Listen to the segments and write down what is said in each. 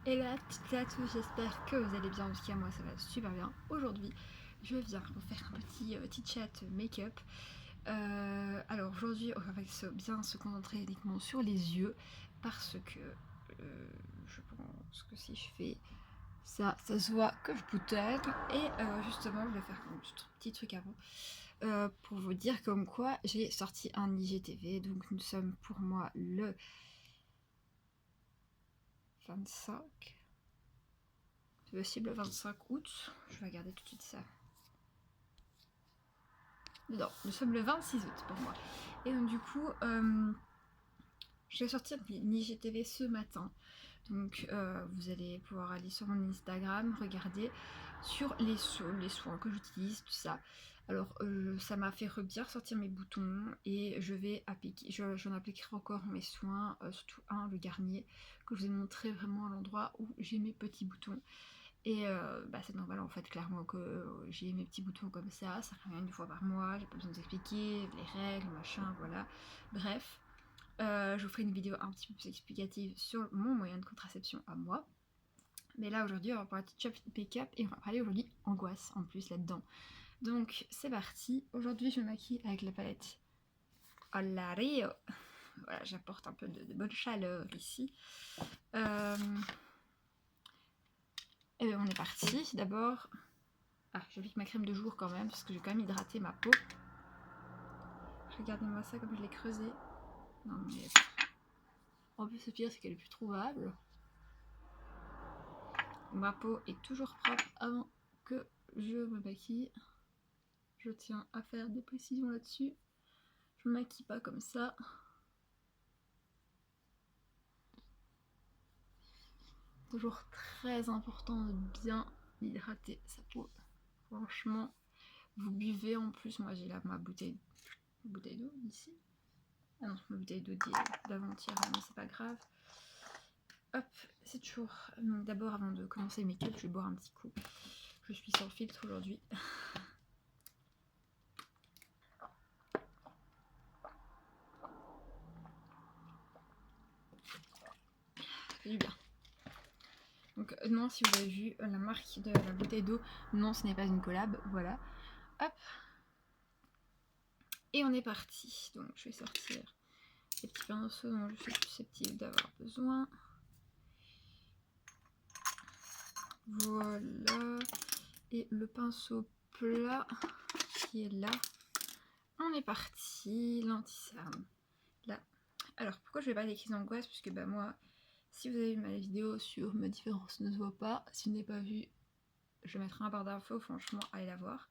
Et là, toutes et à tous, j'espère que vous allez bien. En tout cas, moi, ça va super bien. Aujourd'hui, je viens vous faire un petit chat make-up. Alors aujourd'hui, on va bien se concentrer uniquement sur les yeux parce que je pense que si je fais ça, ça se voit que je boutonne. Et justement, je vais faire un petit truc avant pour vous dire comme quoi j'ai sorti un IGTV. Donc nous sommes pour moi le 25. C'est possible le 25 août. Je vais regarder tout de suite ça. Non, nous sommes le 26 août pour moi. Et donc du coup, je vais sortir une IGTV ce matin. Donc vous allez pouvoir aller sur mon Instagram, regarder sur les soins que j'utilise, tout ça. Alors ça m'a fait bien ressortir mes boutons et je vais appliquer, j'en appliquerai encore mes soins, surtout le Garnier, que je vous ai montré vraiment à l'endroit où j'ai mes petits boutons. Et c'est normal en fait, clairement, que j'ai mes petits boutons comme ça revient une fois par mois, j'ai pas besoin d'expliquer les règles, machin, voilà. Bref, je vous ferai une vidéo un petit peu plus explicative sur mon moyen de contraception à moi. Mais là aujourd'hui, on va parler de make-up et on va parler aujourd'hui angoisse en plus là-dedans. Donc c'est parti, aujourd'hui je me maquille avec la palette Olario. Voilà, j'apporte un peu de bonne chaleur ici. Et bien on est parti, d'abord... j'applique ma crème de jour quand même, parce que j'ai quand même hydraté ma peau. Regardez-moi ça comme je l'ai creusé. Non mais... En plus, le pire, c'est qu'elle est plus trouvable. Ma peau est toujours propre avant que je me maquille. Je tiens à faire des précisions là-dessus. Je me maquille pas comme ça. Toujours très important de bien hydrater sa peau. Franchement, vous buvez en plus. Moi, j'ai là ma bouteille d'eau ici. Ah non, ma bouteille d'eau d'avant-hier, mais c'est pas grave. Hop, c'est toujours... Donc d'abord, avant de commencer le make-up, je vais boire un petit coup. Je suis sans filtre aujourd'hui. C'est du bien. Donc non, si vous avez vu la marque de la bouteille d'eau, non, ce n'est pas une collab, voilà. Hop. Et on est parti. Donc je vais sortir les petits pinceaux dont je suis susceptible d'avoir besoin. Voilà. Et le pinceau plat qui est là. On est parti. L'anti-cerne. Là. Alors pourquoi je vais pas des crises d'angoisse? Parce que moi, si vous avez vu ma vidéo sur ma différence ne se voit pas, si vous n'avez pas vu, je mettrai un barre d'infos, franchement, allez la voir.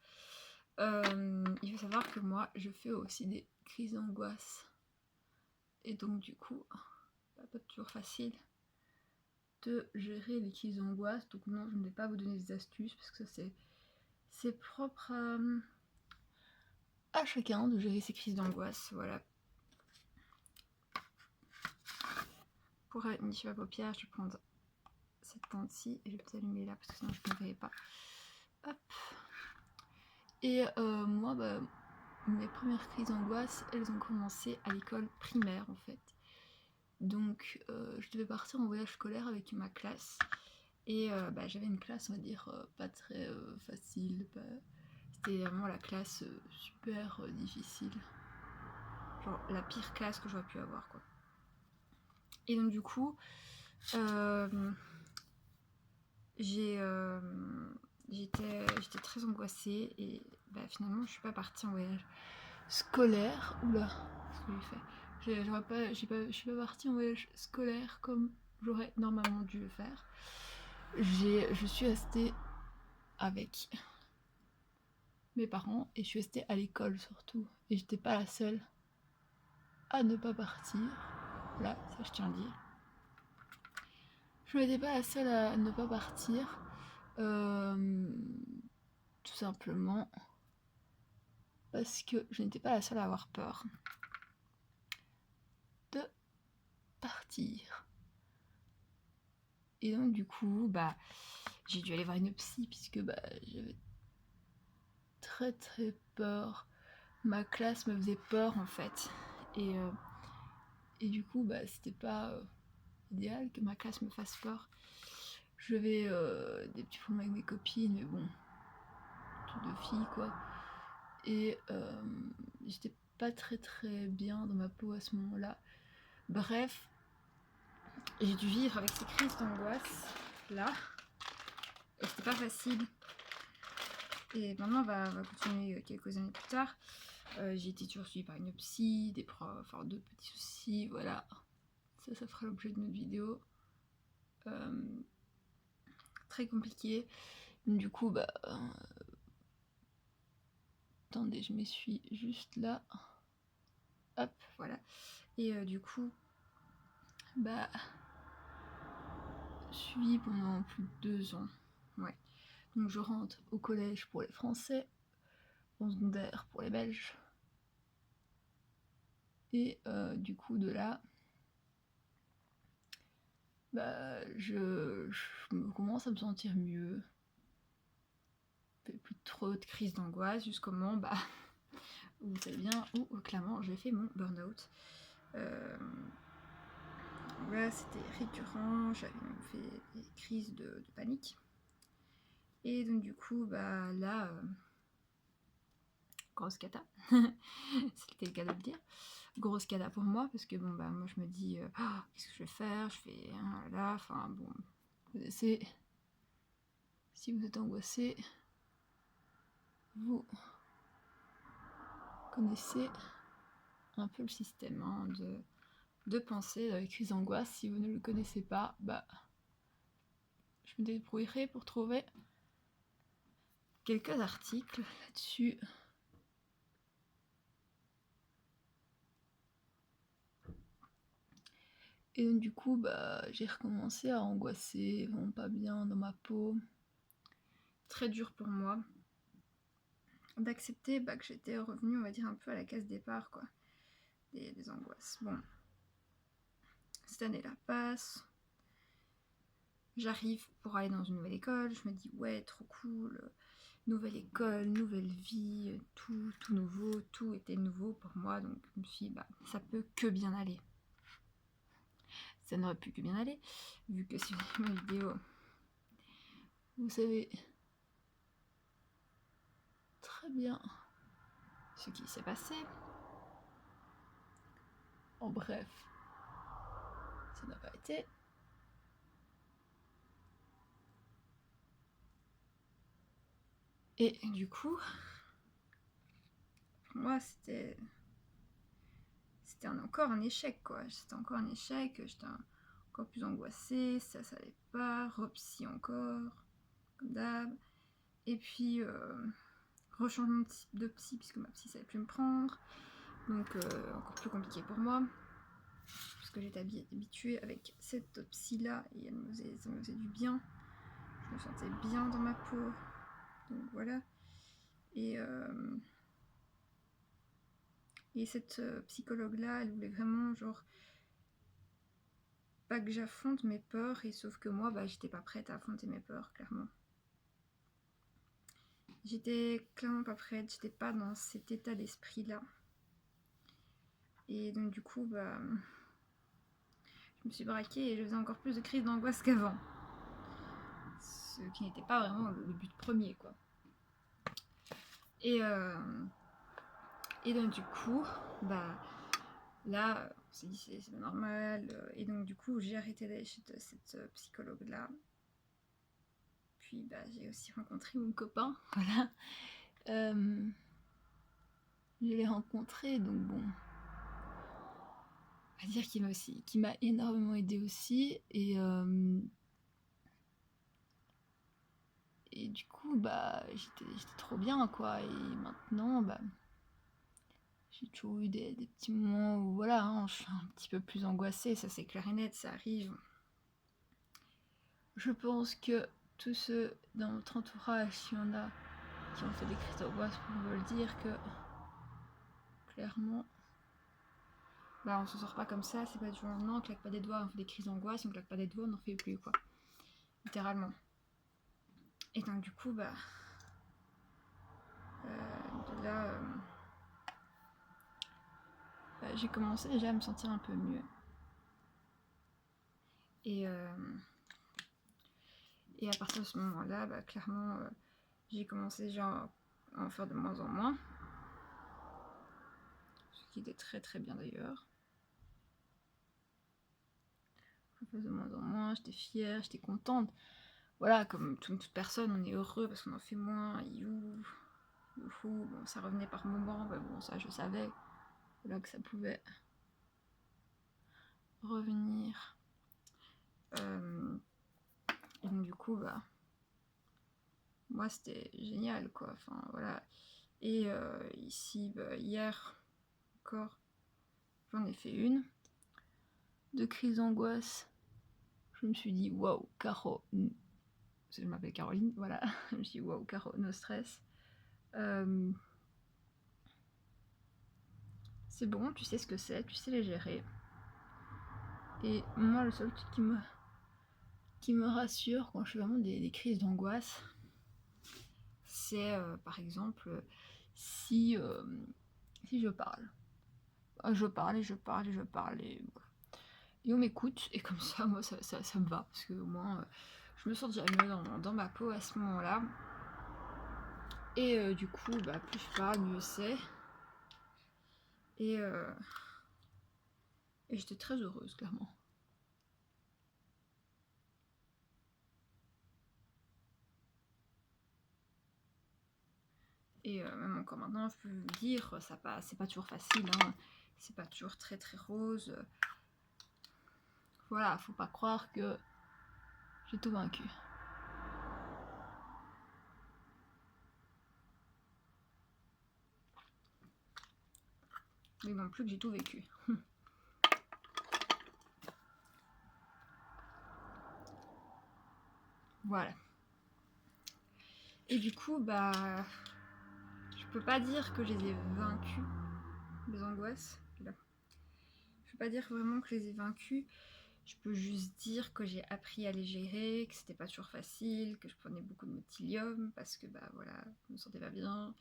Il faut savoir que moi, je fais aussi des crises d'angoisse. Et donc du coup, pas toujours facile de gérer les crises d'angoisse. Donc non, je ne vais pas vous donner des astuces parce que ça c'est propre à chacun de gérer ses crises d'angoisse. Voilà. Pour unifier ma paupière, je vais prendre cette teinte-ci et je vais peut-être allumer là parce que sinon je ne verrai pas. Hop. Et moi, mes premières crises d'angoisse, elles ont commencé à l'école primaire en fait. Donc je devais partir en voyage scolaire avec ma classe. Et j'avais une classe, on va dire, pas très facile. C'était vraiment la classe super difficile. Genre la pire classe que j'aurais pu avoir, quoi. Et donc du coup, j'étais très angoissée et finalement je suis pas partie en voyage scolaire. Oula, ce que j'ai fait. Je suis pas partie en voyage scolaire comme j'aurais normalement dû le faire. Je suis restée avec mes parents et je suis restée à l'école surtout. Et j'étais pas la seule à ne pas partir. Voilà, ça je tiens à dire. Je n'étais pas la seule à ne pas partir. Tout simplement parce que je n'étais pas la seule à avoir peur de partir. Et donc du coup, j'ai dû aller voir une psy puisque j'avais très très peur. Ma classe me faisait peur en fait. Et du coup, c'était pas idéal que ma classe me fasse peur. J'avais des petits problèmes avec mes copines, mais bon, truc de filles quoi. Et j'étais pas très bien dans ma peau à ce moment-là. Bref, j'ai dû vivre avec ces crises d'angoisse là, et c'était pas facile. Et maintenant on va continuer quelques années plus tard. J'ai été toujours suivie par une psy, des profs, enfin d'autres petits soucis, voilà. Ça fera l'objet de notre vidéo. Très compliqué. Du coup, bah... attendez, je m'essuie juste là. Hop, voilà. Et du coup, bah... suivi pendant plus de 2 ans. Ouais. Donc je rentre au collège pour les Français, en secondaire pour les Belges. Et du coup, de là... bah, je me commence à me sentir mieux. Plus trop de crise d'angoisse jusqu'au moment, bah, vous savez bien, où clairement j'ai fait mon burn-out. Voilà, c'était récurrent, j'avais même fait des crises de panique. Et donc du coup, bah là, grosse cata, c'était le cas de le dire. Grosse cata pour moi, parce que bon, bah moi je me dis, oh, qu'est-ce que je vais faire? Je fais, là, enfin bon, vous connaissez, si vous êtes angoissé, vous connaissez un peu le système hein, de pensée avec crise d'angoisse. Si vous ne le connaissez pas, bah je me débrouillerai pour trouver quelques articles là-dessus. Et donc du coup, bah j'ai recommencé à angoisser, vraiment pas bien dans ma peau. Très dur pour moi d'accepter bah, que j'étais revenue, on va dire, un peu à la case départ, quoi, des angoisses. Bon, cette année-là passe. J'arrive pour aller dans une nouvelle école, je me dis ouais, trop cool, nouvelle école, nouvelle vie, tout nouveau, tout était nouveau pour moi, donc je me suis dit bah ça peut que bien aller. Ça n'aurait pu que bien aller, vu que si vous avez ma vidéo, vous savez très bien ce qui s'est passé. En bref, ça n'a pas été. Et du coup, pour moi c'était encore un échec quoi. C'était encore un échec, j'étais encore plus angoissée, ça allait pas, repsy encore, comme d'hab. Et puis rechangement de psy puisque ma psy savait plus me prendre, donc encore plus compliqué pour moi parce que j'étais habituée avec cette psy là et ça me faisait du bien, je me sentais bien dans ma peau, donc voilà. Et cette psychologue là, elle voulait vraiment genre pas que j'affronte mes peurs, et sauf que moi bah j'étais pas prête à affronter mes peurs, clairement. J'étais clairement pas prête, j'étais pas dans cet état d'esprit là. Et donc du coup bah je me suis braquée et je faisais encore plus de crises d'angoisse qu'avant. Ce qui n'était pas vraiment le but premier quoi. Et donc du coup, bah là, on s'est dit c'est pas normal. Et donc du coup, j'ai arrêté d'aller chez cette psychologue là. Puis bah j'ai aussi rencontré mon copain, voilà. Je l'ai rencontré, donc bon. On va dire qu'il m'a énormément aidé aussi. Et du coup, bah j'étais trop bien quoi. Et maintenant, bah j'ai toujours eu des petits moments où voilà, hein, je suis un petit peu plus angoissée, ça c'est clair et net, ça arrive. Je pense que tous ceux dans notre entourage, s'il y en a qui ont fait des crises d'angoisse, peuvent le dire que clairement, bah on s'en sort pas comme ça, c'est pas du jour au lendemain, on claque pas des doigts, on fait des crises d'angoisse, on claque pas des doigts, on n'en fait plus quoi. Littéralement. Et donc du coup, bah de là, j'ai commencé déjà à me sentir un peu mieux. Et à partir de ce moment-là, bah, clairement, j'ai commencé déjà à en faire de moins en moins. Ce qui était très très bien d'ailleurs. Je faisais de moins en moins, j'étais fière, j'étais contente. Voilà, comme toute personne, on est heureux parce qu'on en fait moins. Youhou, youhou. Bon, ça revenait par moments, mais bon, ça je savais. Voilà que ça pouvait revenir. Et donc du coup, bah, moi c'était génial quoi. Enfin voilà. Et ici, bah, hier encore, j'en ai fait une de crise d'angoisse. Je me suis dit waouh, Caro, je m'appelle Caroline, voilà. Je me suis dit waouh, Caro, no stress. C'est bon, tu sais ce que c'est, tu sais les gérer. Et moi, le seul truc qui me rassure quand je fais vraiment des crises d'angoisse, c'est par exemple si je parle. Je parle et je parle et je parle et voilà. Et on m'écoute et comme ça, moi, ça me va. Parce que au moins, je me sens déjà mieux dans ma peau à ce moment-là. Et du coup, bah, plus je parle, mieux c'est. Et j'étais très heureuse, clairement. Et même encore maintenant, je peux vous dire, c'est pas toujours facile, hein. C'est pas toujours très très rose. Voilà, faut pas croire que j'ai tout vaincu. Mais non plus que j'ai tout vécu. Voilà. Et du coup, bah, je peux pas dire que je les ai vaincus, les angoisses. Là. Je peux pas dire vraiment que je les ai vaincus. Je peux juste dire que j'ai appris à les gérer, que c'était pas toujours facile, que je prenais beaucoup de Motilium parce que bah voilà, je me sentais pas bien.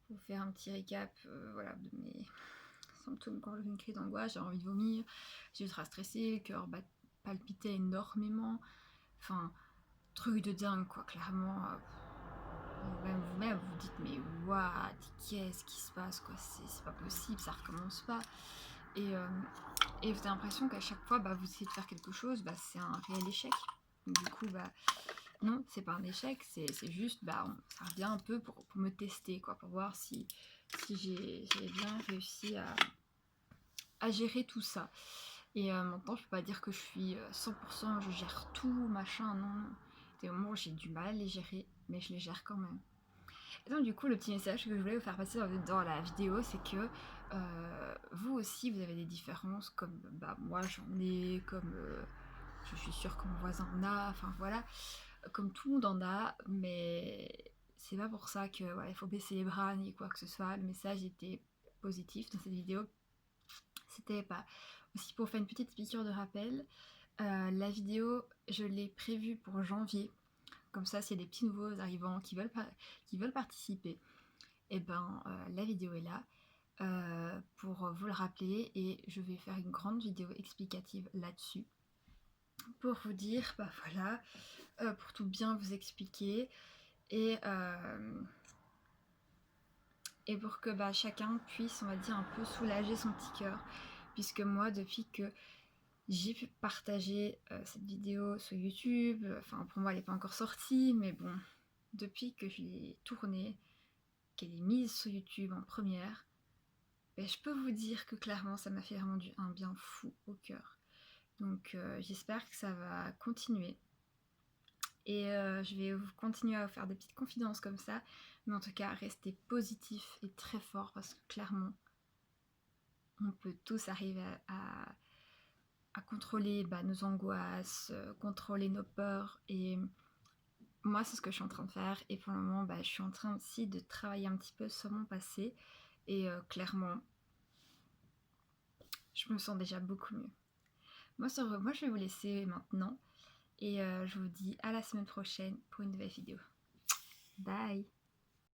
Pour faire un petit récap, voilà, de mes symptômes quand j'ai une crise d'angoisse, j'ai envie de vomir, j'ai ultra stressé, le cœur palpitait énormément. Enfin, truc de dingue quoi, clairement. Vous-même vous dites mais what, qu'est-ce qui se passe quoi, c'est pas possible, ça recommence pas. Et vous avez l'impression qu'à chaque fois, bah, vous essayez de faire quelque chose, bah, c'est un réel échec. Donc, du coup, bah, non, c'est pas un échec, c'est juste, bah, ça revient un peu pour me tester, quoi, pour voir si j'ai bien réussi à gérer tout ça. Et maintenant, je peux pas dire que je suis 100%, je gère tout, machin, non. Des moments où j'ai du mal à les gérer, mais je les gère quand même. Et donc du coup, le petit message que je voulais vous faire passer dans la vidéo, c'est que vous aussi, vous avez des différences, comme bah, moi j'en ai, comme je suis sûre que mon voisin en a, enfin voilà, comme tout le monde en a, mais c'est pas pour ça que voilà, il faut baisser les bras ni quoi que ce soit. Le message était positif dans cette vidéo. C'était pas aussi pour faire une petite piqûre de rappel. La vidéo, je l'ai prévue pour janvier. Comme ça, s'il y a des petits nouveaux arrivants qui veulent participer, et ben la vidéo est là pour vous le rappeler et je vais faire une grande vidéo explicative là-dessus pour vous dire, bah voilà, pour tout bien vous expliquer et pour que bah, chacun puisse, on va dire, un peu soulager son petit cœur. Puisque moi, depuis que j'ai pu partager cette vidéo sur YouTube, enfin pour moi elle n'est pas encore sortie, mais bon, depuis que je l'ai tournée, qu'elle est mise sur YouTube en première, ben, je peux vous dire que clairement ça m'a fait vraiment un bien fou au cœur. Donc j'espère que ça va continuer. Et je vais continuer à vous faire des petites confidences comme ça, mais en tout cas restez positif et très fort parce que clairement on peut tous arriver à contrôler nos angoisses, contrôler nos peurs. Et moi, c'est ce que je suis en train de faire. Et pour le moment, je suis en train aussi de travailler un petit peu sur mon passé. Et clairement, je me sens déjà beaucoup mieux. Moi, je vais vous laisser maintenant. Et je vous dis à la semaine prochaine pour une nouvelle vidéo. Bye!